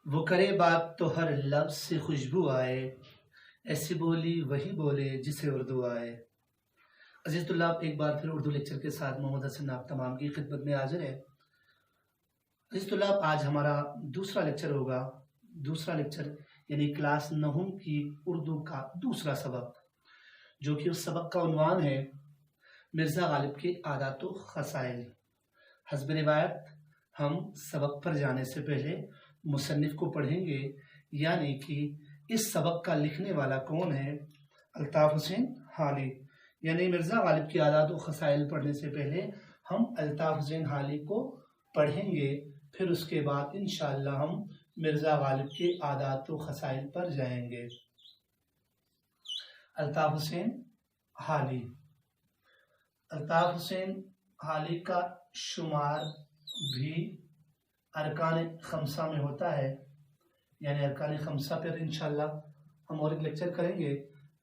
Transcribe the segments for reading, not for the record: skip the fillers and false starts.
وہ کرے بات تو ہر لفظ سے خوشبو آئے، ایسی بولی وہی بولے جسے اردو آئے۔ عزیز طلاب، ایک بار پھر اردو لیکچر کے ساتھ محمد حسن آپ تمام کی خدمت میں حاضر ہے۔ عزیز طلاب، آج ہمارا دوسرا لیکچر ہوگا، دوسرا لیکچر یعنی کلاس نہم کی اردو کا دوسرا سبق، جو کہ اس سبق کا عنوان ہے مرزا غالب کے عادات و خصائل۔ حسب روایت ہم سبق پر جانے سے پہلے مصنف کو پڑھیں گے، یعنی کہ اس سبق کا لکھنے والا کون ہے؟ الطاف حسین حالی۔ یعنی مرزا غالب کی عادات و خصائل پڑھنے سے پہلے ہم الطاف حسین حالی کو پڑھیں گے، پھر اس کے بعد انشاءاللہ ہم مرزا غالب کے عادات و خصائل پر جائیں گے۔ الطاف حسین حالی۔ الطاف حسین حالی کا شمار بھی ارکان خمسہ میں ہوتا ہے، یعنی ارکان خمسہ پر انشاءاللہ ہم اور ایک لیکچر کریں گے۔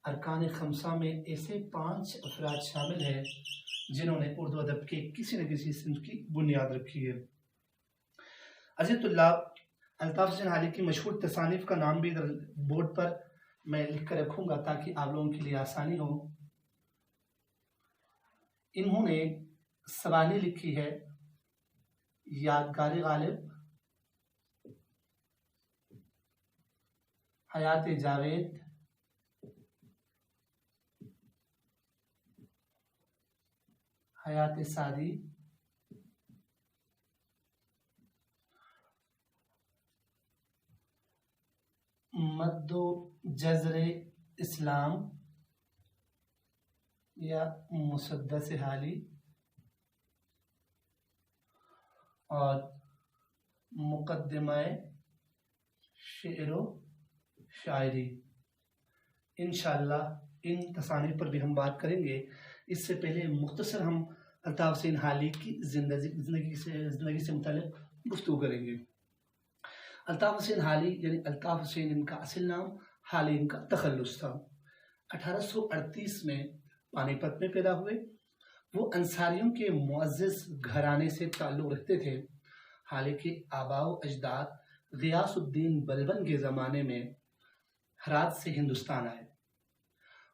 ارکان خمسہ میں ایسے 5 افراد شامل ہیں جنہوں نے اردو ادب کے کسی نہ کسی صنف کی بنیاد رکھی ہے۔ عزیز طلاب، الطاف حسین حالی کی مشہور تصانیف کا نام بھی ادھر بورڈ پر میں لکھ کر رکھوں گا تاکہ آپ لوگوں کے لیے آسانی ہو۔ انہوں نے سوانح لکھی ہے: یادگار غالب، حیات جاوید، حیات سعدی، مد و جزر اسلام یا مسدس حالی، اور مقدمہ شعر و شاعری۔ انشاءاللہ ان تصانیف پر بھی ہم بات کریں گے۔ اس سے پہلے مختصر ہم الطاف حسین حالی کی زندگی سے متعلق گفتگو کریں گے۔ الطاف حسین حالی یعنی الطاف حسین ان کا اصل نام، حالی ان کا تخلص تھا۔ 1838 میں پانی پت میں پیدا ہوئے۔ وہ انصاریوں کے معزز گھرانے سے تعلق رکھتے تھے۔ حالی کے آباء و اجداد غیاث الدین بلبن کے زمانے میں ہرات سے ہندوستان آئے۔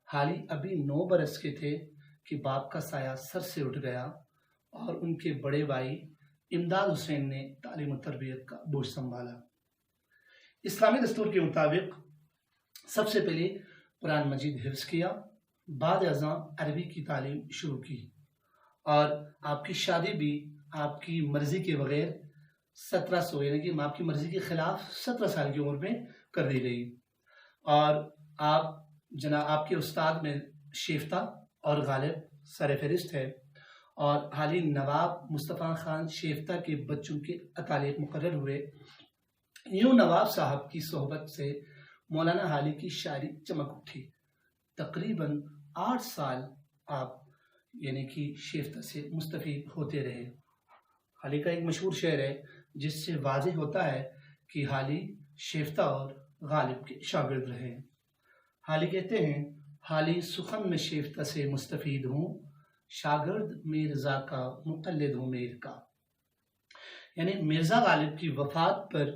حالی ابھی 9 برس کے تھے کہ باپ کا سایہ سر سے اٹھ گیا اور ان کے بڑے بھائی امداد حسین نے تعلیم و تربیت کا بوجھ سنبھالا۔ اسلامی دستور کے مطابق سب سے پہلے قرآن مجید حفظ کیا، بعد ازاں عربی کی تعلیم شروع کی، اور آپ کی شادی بھی آپ کی مرضی کے بغیر 1700 یعنی کہ آپ کی مرضی کے خلاف 17 سال کی عمر میں کر دی گئی۔ اور آپ کے استاد میں شیفتہ اور غالب سر فہرست ہے، اور حالی نواب مصطفیٰ خان شیفتہ کے بچوں کے اتالیق مقرر ہوئے۔ یوں نواب صاحب کی صحبت سے مولانا حالی کی شاعری چمک اٹھی۔ تقریباً 8 سال آپ یعنی کہ شیفتہ سے مستفید ہوتے رہے۔ حالی کا ایک مشہور شعر ہے جس سے واضح ہوتا ہے کہ حالی شیفتہ اور غالب کے شاگرد رہے۔ حالی کہتے ہیں: حالی سخن میں شیفتہ سے مستفید ہوں، شاگرد مرزا کا مقلد ہوں میر کا۔ یعنی مرزا غالب کی وفات پر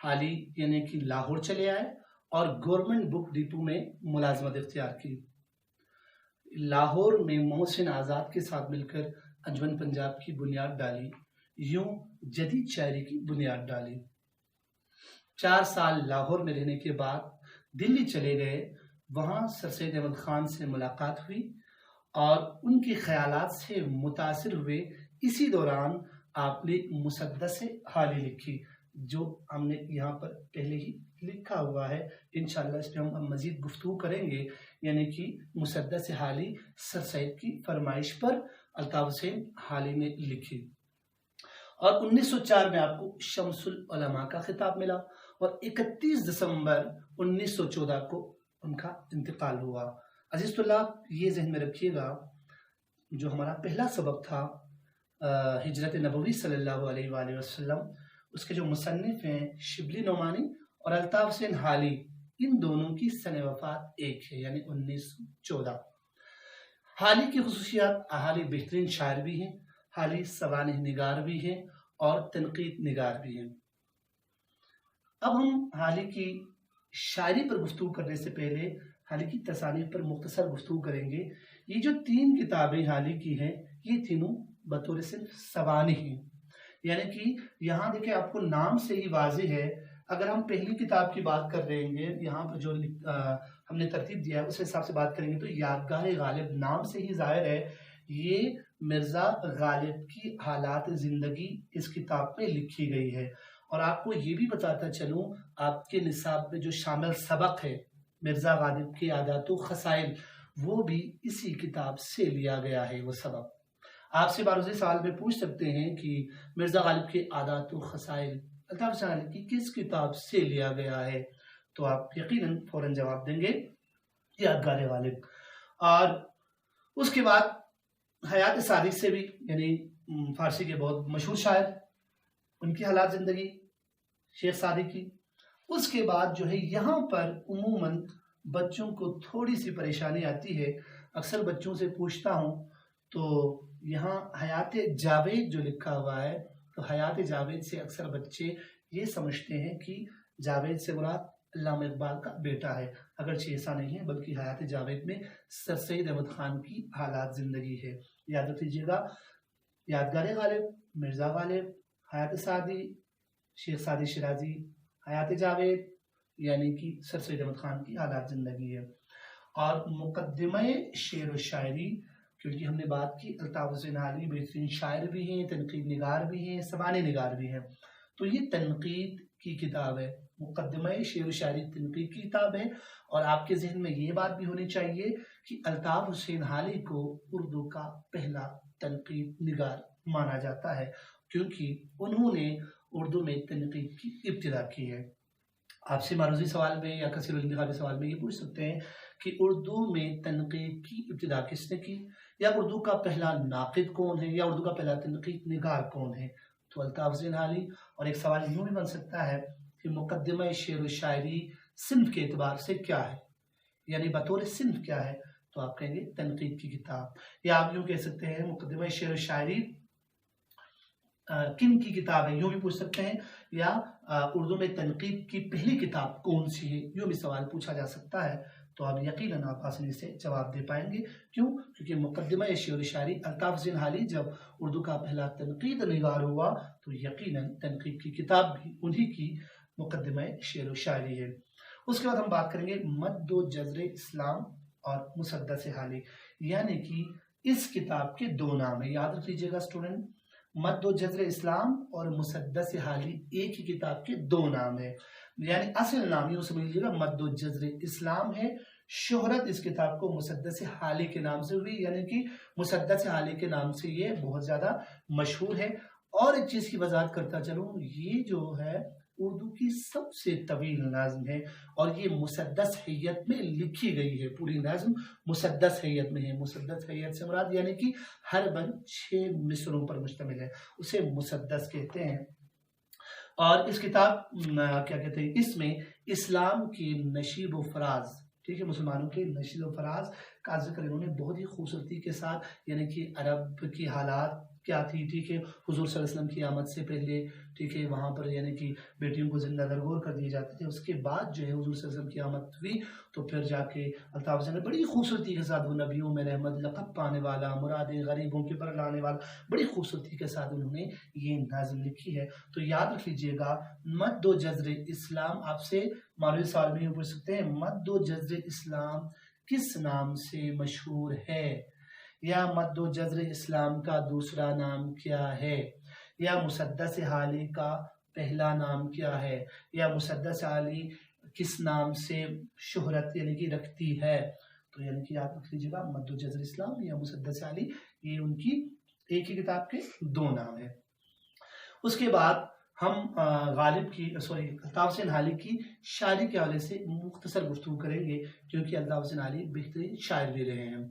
حالی یعنی کہ لاہور چلے آئے اور گورنمنٹ بک ڈپو میں ملازمت اختیار کی۔ لاہور میں محسن آزاد کے ساتھ مل کر انجمن پنجاب کی بنیاد ڈالی، یوں جدید شاعری کی بنیاد ڈالی۔ 4 سال لاہور میں رہنے کے بعد دلی چلے گئے۔ وہاں سر سید احمد خان سے ملاقات ہوئی اور ان کے خیالات سے متاثر ہوئے۔ اسی دوران آپ نے مسدس حالی لکھی، جو ہم نے یہاں پر پہلے ہی لکھا ہوا ہے۔ انشاءاللہ اس پہ ہم مزید گفتگو کریں گے، یعنی کہ مسدس حالی سر سید کی فرمائش پر الطاف حسین حالی نے لکھی۔ اور 1904 میں آپ کو شمس العلماء کا خطاب ملا، اور 31 دسمبر 1914 کو ان کا انتقال ہوا۔ عزیز طلاب، یہ ذہن میں رکھیے گا، جو ہمارا پہلا سبق تھا ہجرت نبوی صلی اللہ علیہ وآلہ وسلم، اس کے جو مصنف ہیں شبلی نعمانی اور الطاف حسین حالی، ان دونوں کی سن وفات ایک ہے، یعنی 1914۔ حالی کی خصوصیات: حالی بہترین شاعر بھی ہیں، حالی سوانح نگار بھی ہیں اور تنقید نگار بھی ہیں۔ اب ہم حالی کی شاعری پر گفتگو کرنے سے پہلے حالی کی تصانیف پر مختصر گفتگو کریں گے۔ یہ جو 3 کتابیں حالی کی ہیں یہ تینوں بطور صرف سوانح ہیں، یعنی کہ یہاں دیکھیں آپ کو نام سے ہی واضح ہے۔ اگر ہم پہلی کتاب کی بات کر رہے ہیں یہاں پر جو ہم نے ترتیب دیا ہے اس حساب سے بات کریں گے تو یادگار غالب نام سے ہی ظاہر ہے یہ مرزا غالب کی حالات زندگی اس کتاب میں لکھی گئی ہے۔ اور آپ کو یہ بھی بتاتا چلوں آپ کے نصاب میں جو شامل سبق ہے مرزا غالب کے عادات و خصائل وہ بھی اسی کتاب سے لیا گیا ہے۔ وہ سبق آپ سے باروزی سوال میں پوچھ سکتے ہیں کہ مرزا غالب کے عادات و خصائل الطاف حسین حالی کی کس کتاب سے لیا گیا ہے، تو آپ یقیناً فوراً جواب دیں گے یادگار غالب۔ اور اس کے بعد حیات صادق سے بھی، یعنی فارسی کے بہت مشہور شاعر، ان کی حالات زندگی شیخ صادق کی۔ اس کے بعد جو ہے یہاں پر عموماً بچوں کو تھوڑی سی پریشانی آتی ہے، اکثر بچوں سے پوچھتا ہوں تو یہاں حیات جاوید جو لکھا ہوا ہے تو حیات جاوید سے اکثر بچے یہ سمجھتے ہیں کہ جاوید سے مراد علامہ اقبال کا بیٹا ہے، اگرچہ ایسا نہیں ہے بلکہ حیات جاوید میں سر سید احمد خان کی حالات زندگی ہے۔ یاد رکھ لیجیے گا یادگار غالب، مرزا غالب، حیات سعدی، شیخ سعدی شیرازی، حیات جاوید یعنی کہ سر سید احمد خان کی حالات زندگی ہے۔ اور مقدمہ شعر و شاعری، کیونکہ ہم نے بات کی الطاف حسین حالی بہترین شاعر بھی ہیں، تنقید نگار بھی ہیں، سوانح نگار بھی ہیں، تو یہ تنقید کی کتاب ہے۔ مقدمہ شعر و شاعری تنقید کی کتاب ہے۔ اور آپ کے ذہن میں یہ بات بھی ہونی چاہیے کہ الطاف حسین حالی کو اردو کا پہلا تنقید نگار مانا جاتا ہے، کیونکہ انہوں نے اردو میں تنقید کی ابتدا کی ہے۔ آپ سے معروضی سوال میں یا کثیر الانتخابی سوال میں یہ پوچھ سکتے ہیں کہ اردو میں تنقید کی ابتدا کس نے کی، یا اردو کا پہلا ناقد کون ہے، یا اردو کا پہلا تنقید نگار کون ہے، تو الطاف حسین حالی۔ اور ایک سوال یوں بھی بن سکتا ہے کہ مقدمہ شعر و شاعری صنف کے اعتبار سے کیا ہے، یعنی بطور صنف کیا ہے، تو آپ کہیں گے تنقید کی کتاب۔ یا آپ یوں کہہ سکتے ہیں مقدمہ شعر و شاعری کن کی کتاب ہے، یوں بھی پوچھ سکتے ہیں، یا اردو میں تنقید کی پہلی کتاب کون سی ہے، یوں بھی سوال پوچھا جا سکتا ہے۔ تو اب یقیناً آپ آسانی سے جواب دے پائیں گے، کیوں؟ کیونکہ مقدمہ شعر و شاعری الطاف حسین حالی جب اردو کا پہلا تنقید نگار ہوا تو یقیناً تنقید کی کتاب بھی انہی کی مقدمہ شعر و شاعری ہے۔ اس کے بعد ہم بات کریں گے مد و جزر اسلام اور مسدس حالی، یعنی کہ اس کتاب کے 2 نام ہیں، یاد رکھ لیجیے گا اسٹوڈنٹ، مد و جزر اسلام اور مسدس حالی ایک ہی کتاب کے 2 نام ہیں، یعنی اصل نام یوں سمجھ لیجیے گا مد و جزر اسلام ہے، شہرت اس کتاب کو مسدس حالی کے نام سے ہوئی، یعنی کہ مسدس حالی کے نام سے یہ بہت زیادہ مشہور ہے۔ اور ایک چیز کی وضاحت کرتا چلوں، یہ جو ہے اردو کی سب سے طویل نظم ہے، اور یہ مسدس حیت میں لکھی گئی ہے، پوری نظم مسدس حیت میں ہے۔ مسدس حیت سے مراد یعنی کہ ہر بند 6 مصروں پر مشتمل ہے، اسے مسدس کہتے ہیں۔ اور اس کتاب کیا کہتے ہیں، اس میں اسلام کی نشیب و فراز، ٹھیک ہے، مسلمانوں کے نشیب و فراز کا ذکر انہوں نے بہت ہی خوبصورتی کے ساتھ، یعنی کہ عرب کی حالات کیا تھی، ٹھیک ہے، حضور صلی اللہ علیہ وسلم کی آمد سے پہلے، ٹھیک ہے، وہاں پر یعنی کہ بیٹیوں کو زندہ درگور کر دیے جاتے تھے، اس کے بعد جو ہے حضور صلی اللہ علیہ وسلم کی آمد ہوئی تو پھر جا کے الطاف حسین نے بڑی خوبصورتی کے ساتھ، وہ نبیوں میں رحمت، لقب پانے والا، مرادیں غریبوں کے پر لانے والا، بڑی خوبصورتی کے ساتھ انہوں نے یہ نظم لکھی ہے۔ تو یاد رکھ لیجیے گا مد و جزر اسلام، آپ سے معلومی سوال میں پوچھ سکتے ہیں مد و جزر اسلام کس نام سے مشہور ہے، یا مد و جزر اسلام کا دوسرا نام کیا ہے، یا مسدس حالی کا پہلا نام کیا ہے، یا مسدس حالی کس نام سے شہرت یعنی کہ رکھتی ہے، تو یعنی کہ یاد رکھ لیجیے گا مد و جزر اسلام یا مسدس حالی یہ ان کی ایک ہی کتاب کے 2 نام ہیں۔ اس کے بعد ہم غالب کی الطاف حسین حالی کی شاعری کے حوالے سے مختصر گفتگو کریں گے، کیونکہ الطاف حسین حالی بہترین شاعر بھی رہے ہیں۔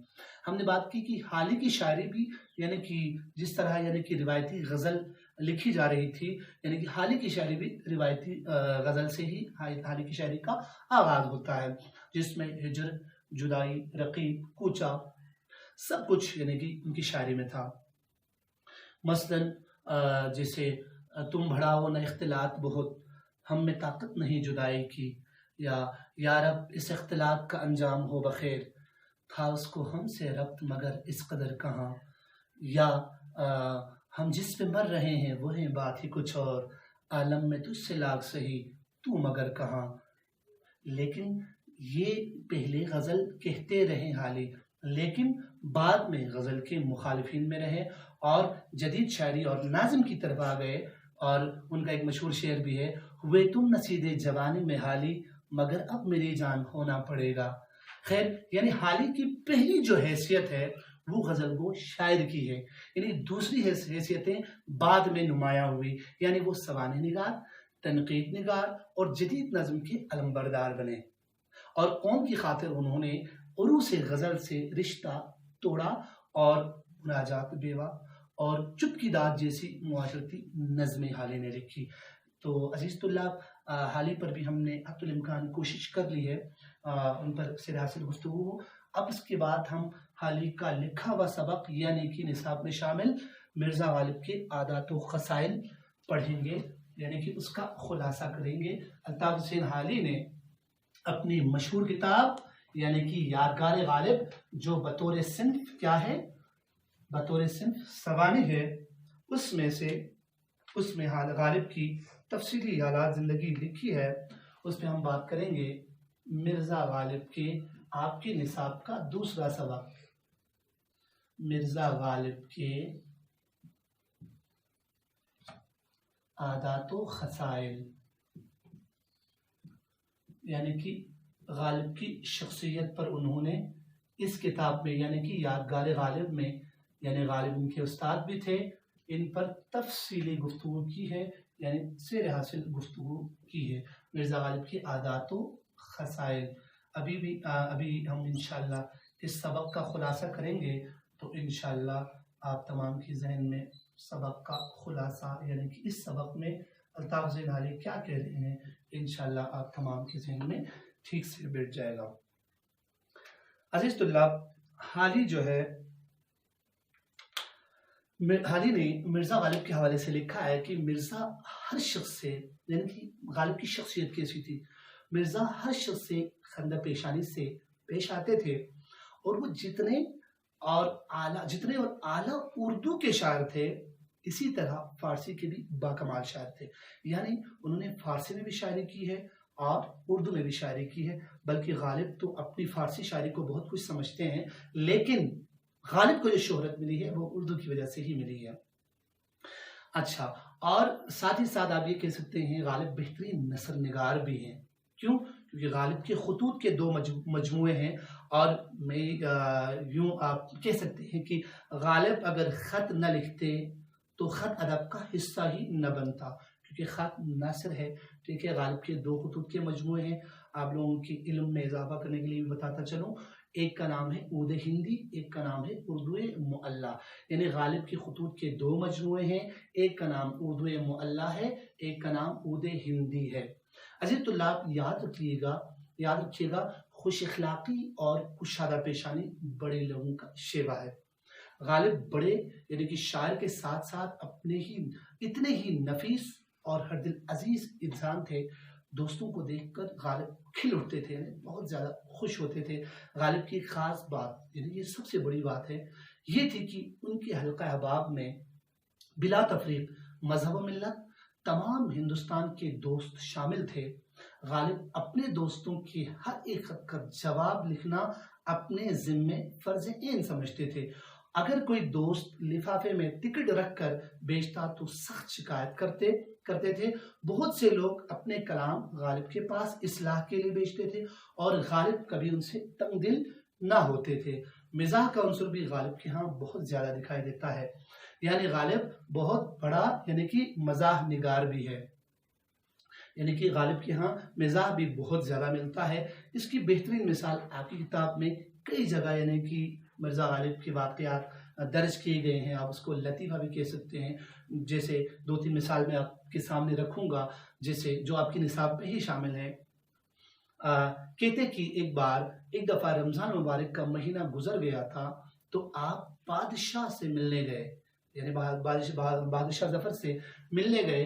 ہم نے بات کی کہ حالی کی شاعری بھی یعنی کہ جس طرح یعنی کہ روایتی غزل لکھی جا رہی تھی، یعنی کہ حالی کی شاعری بھی روایتی غزل سے ہی حالی کی شاعری کا آغاز ہوتا ہے، جس میں ہجر، جدائی، رقیب، کوچہ سب کچھ یعنی کہ ان کی شاعری میں تھا۔ مثلاً جیسے تم بڑھاؤ نہ اختلاط بہت، ہم میں طاقت نہیں جدائی کی، یا رب اس اختلاط کا انجام ہو بخیر، تھا اس کو ہم سے ربط مگر اس قدر کہاں، یا ہم جس پہ مر رہے ہیں وہ ہیں بات ہی کچھ اور، عالم میں تجھ سے لاگ سہی تو مگر کہاں۔ لیکن یہ پہلے غزل کہتے رہے حالی، لیکن بعد میں غزل کے مخالفین میں رہے اور جدید شاعری اور ناظم کی طرف آ گئے، اور ان کا ایک مشہور شعر بھی ہے، ہوئے تم نصیب جوانی میں حالی مگر اب میری جان ہونا پڑے گا۔ خیر، یعنی حالی کی پہلی جو حیثیت ہے وہ غزل گو شاعر کی ہے، یعنی دوسری حیثیتیں بعد میں نمایاں ہوئی، یعنی وہ سوانح نگار، تنقید نگار اور جدید نظم کے علمبردار بنے، اور قوم کی خاطر انہوں نے عروس غزل سے رشتہ توڑا اور مناجات بیوہ اور چپ کی داد جیسی معاشرتی نظمیں حالی نے لکھی۔ تو عزیز طلاب، حالی پر بھی ہم نے حتی الامکان کوشش کر لی ہے ان پر سر حاصل گفتگو ہو۔ اب اس کے بعد ہم حالی کا لکھا ہوا سبق یعنی کہ نصاب میں شامل مرزا غالب کے عادات و خصائل پڑھیں گے، یعنی کہ اس کا خلاصہ کریں گے۔ الطاف حسین حالی نے اپنی مشہور کتاب یعنی کہ یادگار غالب، جو بطور صنف کیا ہے، بطور صنف سوانح ہے، اس میں غالب کی تفصیلی حالات زندگی لکھی ہے۔ اس پہ ہم بات کریں گے مرزا غالب کے آپ کے نصاب کا دوسرا سبق، مرزا غالب کے عادات و خصائل، یعنی کہ غالب کی شخصیت پر انہوں نے اس کتاب میں یعنی کہ یادگار غالب میں، یعنی غالب ان کے استاد بھی تھے، ان پر تفصیلی گفتگو کی ہے، یعنی سیر حاصل گفتگو کی ہے۔ مرزا غالب کی عادات و خصائل ابھی ہم انشاءاللہ اس سبق کا خلاصہ کریں گے، تو انشاءاللہ آپ تمام کی ذہن میں سبق کا خلاصہ یعنی کہ اس سبق میں الطاف حسین حالی کیا کہہ رہے ہیں، انشاءاللہ آپ تمام کے ذہن میں ٹھیک سے بیٹھ جائے گا۔ عزیز طلاب، حالی نے مرزا غالب کے حوالے سے لکھا ہے کہ مرزا ہر شخص سے، یعنی کہ غالب کی شخصیت کیسی تھی، مرزا ہر شخص سے خندہ پیشانی سے پیش آتے تھے، اور وہ جتنے اور اعلیٰ اردو کے شاعر تھے، اسی طرح فارسی کے بھی باکمال شاعر تھے، یعنی انہوں نے فارسی میں بھی شاعری کی ہے اور اردو میں بھی شاعری کی ہے، بلکہ غالب تو اپنی فارسی شاعری کو بہت کچھ سمجھتے ہیں، لیکن غالب کو جو شہرت ملی ہے وہ اردو کی وجہ سے ہی ملی ہے۔ اچھا، اور ساتھ ہی ساتھ آپ یہ کہہ سکتے ہیں غالب بہترین نثر نگار بھی ہیں۔ کیوں؟ کیونکہ غالب کے خطوط کے 2 مجموعے ہیں، اور میں یوں آپ کہہ سکتے ہیں کہ غالب اگر خط نہ لکھتے تو خط ادب کا حصہ ہی نہ بنتا، کیونکہ خط نثر ہے، ٹھیک ہے۔ غالب کے 2 خطوط کے مجموعے ہیں، آپ لوگوں کی علم میں اضافہ کرنے کے لیے بھی بتاتا چلوں، ایک کا نام ہے عود ہندی، ایک کا نام ہے اردو معلی، یعنی غالب کے خطوط کے 2 مجموعے ہیں، ایک کا نام اردو معلی ہے، ایک کا نام عود ہندی ہے۔ عزیز طلاب، یاد رکھیے گا خوش اخلاقی اور کشادہ پیشانی بڑے لوگوں کا شیوا ہے۔ غالب بڑے یعنی کہ شاعر کے ساتھ ساتھ اتنے ہی نفیس اور ہر دل عزیز انسان تھے، دوستوں کو دیکھ کر غالب کھل اٹھتے تھے، بہت زیادہ خوش ہوتے تھے۔ غالب کی خاص بات یعنی یہ سب سے بڑی بات ہے، یہ تھی کہ ان کے حلقہ احباب میں بلا تفریق مذہب و ملت تمام ہندوستان کے دوست شامل تھے۔ غالب اپنے دوستوں کے ہر ایک خط کا جواب لکھنا اپنے ذمے فرض عین سمجھتے تھے۔ اگر کوئی دوست لفافے میں ٹکٹ رکھ کر بیچتا تو سخت شکایت کرتے تھے۔ بہت سے لوگ اپنے کلام غالب کے پاس اصلاح کے لیے بیچتے تھے، اور غالب کبھی ان سے تنگ دل نہ ہوتے تھے۔ مزاح کا عنصر بھی غالب کے ہاں بہت زیادہ دکھائی دیتا ہے، یعنی غالب بہت بڑا یعنی کہ مزاح نگار بھی ہے، یعنی کہ غالب کے ہاں مزاح بھی بہت زیادہ ملتا ہے۔ اس کی بہترین مثال آپ کی کتاب میں کئی جگہ یعنی کہ مرزا غالب کے واقعات درج کیے گئے ہیں، آپ اس کو لطیفہ بھی کہہ سکتے ہیں۔ جیسے 2-3 مثال میں آپ کے سامنے رکھوں گا، جیسے جو آپ کی نصاب میں ہی شامل ہے۔ کہتے کہ ایک دفعہ رمضان مبارک کا مہینہ گزر گیا تھا تو آپ بادشاہ سے ملنے گئے، یعنی بادشاہ ظفر سے ملنے گئے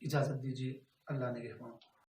اجازت دیجیے، اللہ نگہبان۔